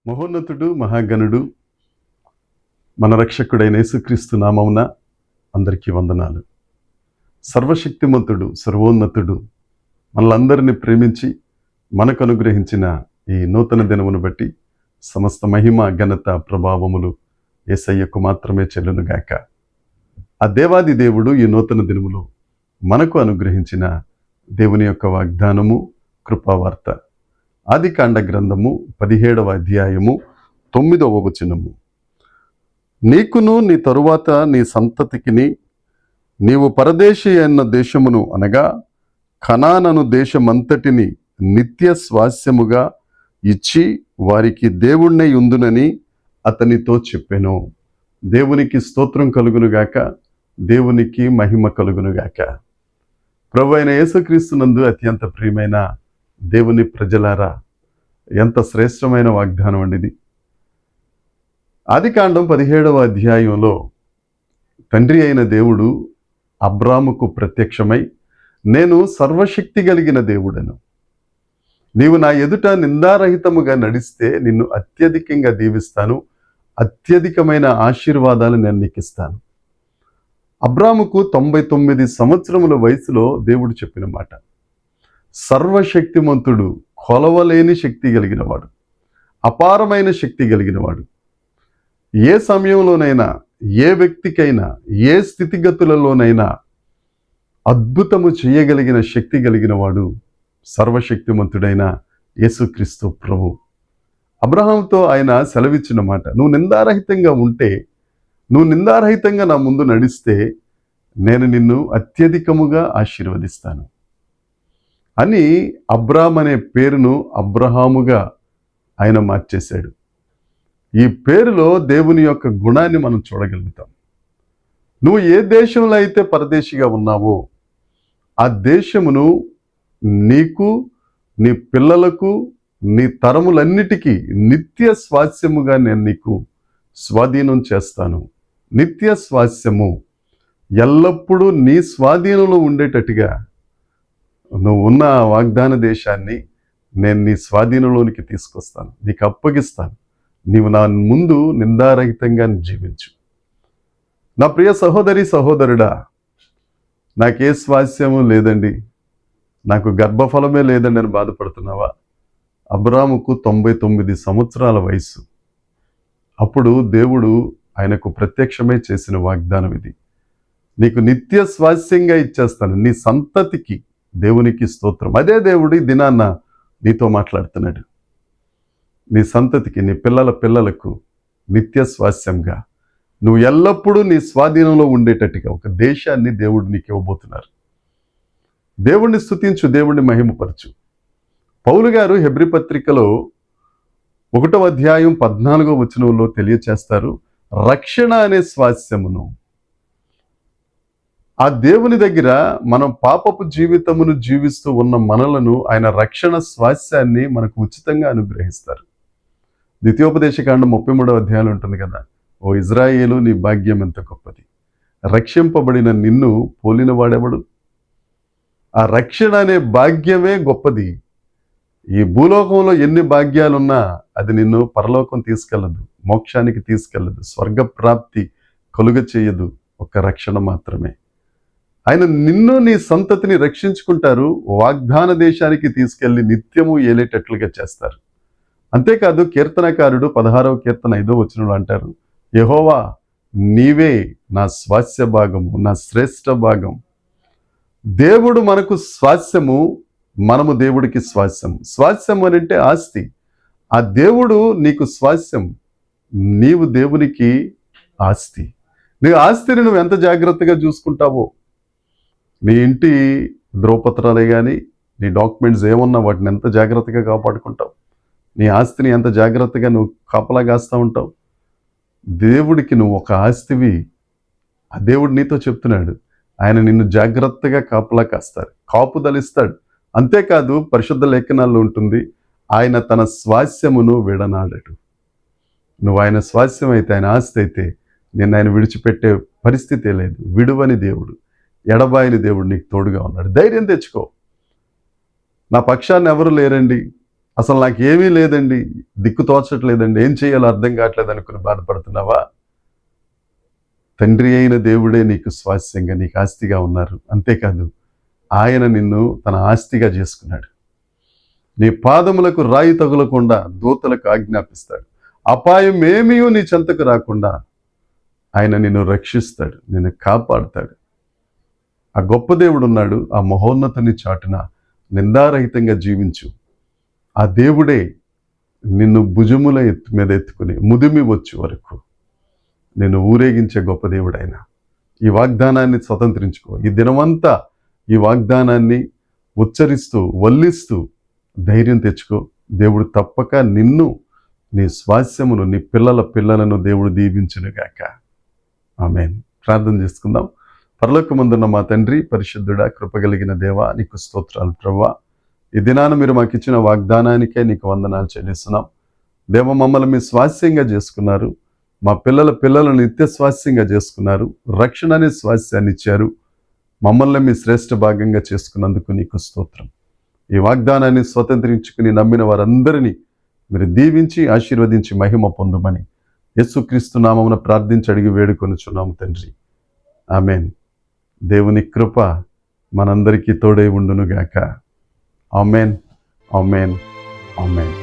మహోన్నతుడు మహాగణుడు మన రక్షకుడైన యేసుక్రీస్తు నామమున అందరికీ వందనాలు. సర్వశక్తిమంతుడు సర్వోన్నతుడు మనలందరినీ ప్రేమించి మనకు అనుగ్రహించిన ఈ నూతన దినమును బట్టి సమస్త మహిమ ఘనత ప్రభావములు యేసయ్యకు మాత్రమే చెల్లునుగాక. ఆ దేవాది దేవుడు ఈ నూతన దినములో మనకు అనుగ్రహించిన దేవుని యొక్క వాగ్దానము కృపావార్త. ఆదికాండ గ్రంథము 17వ అధ్యాయము 9వ వచనము. నీకును నీ తరువాత నీ సంతతికిని నీవు పరదేశి అయిన దేశమును అనగా కనానను దేశమంతటిని నిత్య స్వాస్యముగా ఇచ్చి వారికి దేవుణ్ణి ఉందునని అతనితో చెప్పెను. దేవునికి స్తోత్రం కలుగునుగాక, దేవునికి మహిమ కలుగునుగాక. ప్రభు అయిన యేసుక్రీస్తునందు అత్యంత ప్రియమైన దేవుని ప్రజలారా, ఎంత శ్రేష్టమైన వాగ్దానం అండి ఇది. ఆదికాండం 17వ అధ్యాయంలో తండ్రి అయిన దేవుడు అబ్రాముకు ప్రత్యక్షమై, నేను సర్వశక్తి కలిగిన దేవుడను, నీవు నా ఎదుట నిందారహితముగా నడిస్తే నిన్ను అత్యధికంగా దీవిస్తాను, అత్యధికమైన ఆశీర్వాదాలు నేను నీకు ఇస్తాను. అబ్రాముకు 99 సంవత్సరముల వయసులో దేవుడు చెప్పిన మాట. సర్వశక్తిమంతుడు, కొలవలేని శక్తి కలిగినవాడు, అపారమైన శక్తి కలిగినవాడు, ఏ సమయంలోనైనా ఏ వ్యక్తికైనా ఏ స్థితిగతులలోనైనా అద్భుతము చేయగలిగిన శక్తి కలిగినవాడు సర్వశక్తిమంతుడైన యేసుక్రీస్తు ప్రభు. అబ్రహాంతో ఆయన సెలవిచ్చిన మాట, నువ్వు నిందారహితంగా ఉంటే, నువ్వు నిందారహితంగా నా ముందు నడిస్తే నేను నిన్ను అత్యధికముగా ఆశీర్వదిస్తాను అని అబ్రామ్ అనే పేరును అబ్రహాముగా ఆయన మార్చేశాడు. ఈ పేరులో దేవుని యొక్క గుణాన్ని మనం చూడగలుగుతాం. నువ్వు ఏ దేశంలో అయితే పరదేశిగా ఉన్నావో ఆ దేశమును నీకు, నీ పిల్లలకు, నీ తరములన్నిటికీ నిత్య స్వాస్యముగా నేను నీకు స్వాధీనం చేస్తాను. నిత్య స్వాస్యము ఎల్లప్పుడూ నీ స్వాధీనంలో ఉండేటట్టుగా నువ్వు ఉన్న వాగ్దాన దేశాన్ని నేను నీ స్వాధీనంలోనికి తీసుకొస్తాను, నీకు అప్పగిస్తాను. నీవు నా ముందు నిందారహితంగా జీవించు. నా ప్రియ సహోదరి సహోదరుడా, నాకే స్వాస్యము లేదండి, నాకు గర్భఫలమే లేదండి అని బాధపడుతున్నావా? అబ్రాముకు 99 సంవత్సరాల వయసు. అప్పుడు దేవుడు ఆయనకు ప్రత్యక్షమే చేసిన వాగ్దానం ఇది. నీకు నిత్య స్వాస్యంగా ఇచ్చేస్తాను, నీ సంతతికి. దేవునికి స్తోత్రం. అదే దేవుడు ఈ దినాన్న నీతో మాట్లాడుతున్నాడు. నీ సంతతికి, నీ పిల్లల పిల్లలకు నిత్య స్వాస్యంగా నువ్వు ఎల్లప్పుడూ నీ స్వాధీనంలో ఉండేటట్టుగా ఒక దేశాన్ని దేవుడు నీకు ఇవ్వబోతున్నారు. దేవుణ్ణి స్తుతించు, దేవుణ్ణి మహిమపరచు. పౌలు గారు హెబ్రీ పత్రికలో 1వ అధ్యాయం 14వ వచనంలో తెలియచేస్తారు, రక్షణ అనే స్వాస్యమును, ఆ దేవుని దగ్గర మనం పాపపు జీవితమును జీవిస్తూ ఉన్న మనలను ఆయన రక్షణ స్వాస్యాన్ని మనకు ఉచితంగా అనుగ్రహిస్తారు. ద్వితీయోపదేశకాండం 33వ అధ్యాయంలో ఉంటుంది కదా, ఓ ఇజ్రాయేలు నీ భాగ్యం ఎంత గొప్పది, రక్షింపబడిన నిన్ను పోలిన వాడెవడు. ఆ రక్షణ అనే భాగ్యమే గొప్పది. ఈ భూలోకంలో ఎన్ని భాగ్యాలున్నా అది నిన్ను పరలోకం తీసుకెళ్ళదు, మోక్షానికి తీసుకెళ్ళదు, స్వర్గప్రాప్తి కలుగ చేయదు. ఒక రక్షణ మాత్రమే. ఆయన నిన్ను నీ సంతతిని రక్షించుకుంటారు, వాగ్దాన దేశానికి తీసుకెళ్లి నిత్యము ఏలేటట్లుగా చేస్తారు. అంతేకాదు కీర్తనకారుడు 16వ కీర్తన 5వ వచనంలో అంటారు, యెహోవా నీవే నా స్వాస్య భాగము, నా శ్రేష్ఠ భాగం. దేవుడు మనకు స్వాస్యము, మనము దేవుడికి స్వాస్యం. స్వాస్యం అని అంటే ఆస్తి. ఆ దేవుడు నీకు స్వాస్యం, నీవు దేవునికి ఆస్తి. నీ ఆస్తిని నువ్వు ఎంత జాగ్రత్తగా చూసుకుంటావో, నీ ఇంటి ధ్రువపత్రాలే కానీ నీ డాక్యుమెంట్స్ ఏమన్నా వాటిని ఎంత జాగ్రత్తగా కాపాడుకుంటావు, నీ ఆస్తిని ఎంత జాగ్రత్తగా నువ్వు కాపలా కాస్తూ ఉంటావు. దేవుడికి నువ్వు ఒక ఆస్తివి. ఆ దేవుడు నీతో చెప్తున్నాడు, ఆయన నిన్ను జాగ్రత్తగా కాపలా కాస్తారు, కాపుదలిస్తాడు. అంతేకాదు పరిశుద్ధ లేఖనాల్లో ఉంటుంది, ఆయన తన స్వాస్యమును విడనాడడు. నువ్వు ఆయన స్వాస్యం అయితే, ఆయన ఆస్తి అయితే నిన్ను ఆయన విడిచిపెట్టే పరిస్థితే లేదు. విడువని దేవుడు, ఎడబాయిని దేవుడు నీకు తోడుగా ఉన్నాడు. ధైర్యం తెచ్చుకో. నా పక్షాన్ని ఎవరు లేరండి, అసలు నాకేమీ లేదండి, దిక్కు తోచట్లేదండి, ఏం చేయాలో అర్థం కావట్లేదు అనుకుని బాధపడుతున్నావా? తండ్రి అయిన దేవుడే నీకు స్వాస్యంగా, నీకు ఆస్తిగా ఉన్నారు. అంతేకాదు, ఆయన నిన్ను తన ఆస్తిగా చేసుకున్నాడు. నీ పాదములకు రాయి తగులకుండా దూతలకు ఆజ్ఞాపిస్తాడు. అపాయం ఏమీ నీ చెంతకు రాకుండా ఆయన నిన్ను రక్షిస్తాడు, నిన్ను కాపాడుతాడు. ఆ గొప్ప దేవుడు ఉన్నాడు. ఆ మహోన్నతుని చాటున నిందారహితంగా జీవించు. ఆ దేవుడే నిన్ను భుజముల మీద ఎత్తుకుని ముదిమి వచ్చే వరకు నిన్ను ఊరేగించే గొప్ప దేవుడైన ఈ వాగ్దానాన్ని స్వతంత్రించుకో. ఈ దినమంతా ఈ వాగ్దానాన్ని ఉచ్చరిస్తూ వల్లిస్తూ ధైర్యం తెచ్చుకో. దేవుడు తప్పక నిన్ను, నీ స్వాస్యమును, నీ పిల్లల పిల్లలను దేవుడు దీవించునుగాక. ఆమేన్. ప్రార్థన చేసుకుందాం. పరలోకమందున్న మా తండ్రి, పరిశుద్ధుడా, కృపగలిగిన దేవా, నీకు స్తోత్రాలు ప్రభువా. ఈ దినాన మీరు మాకు ఇచ్చిన వాగ్దానానికే నీకు వందనాలు చెల్లిస్తున్నాం. దేవ, మమ్మల్ని మీ స్వాస్యంగా చేసుకున్నారు. మా పిల్లల పిల్లలను నిత్య స్వాస్యంగా చేసుకున్నారు. రక్షణ అనే స్వాస్యాన్ని ఇచ్చారు. మమ్మల్ని మీ శ్రేష్ఠ భాగంగా చేసుకున్నందుకు నీకు స్తోత్రం. ఈ వాగ్దానాన్ని స్వతంత్రించుకుని నమ్మిన వారందరినీ మీరు దీవించి ఆశీర్వదించి మహిమ పొందమని యేసుక్రీస్తు నామమున ప్రార్థించి అడిగి వేడుకొనుచున్నాము తండ్రి. ఆమేన్. దేవుని కృప మనందరికీ తోడై ఉండునుగాక. ఆమేన్, ఆమేన్, ఆమేన్.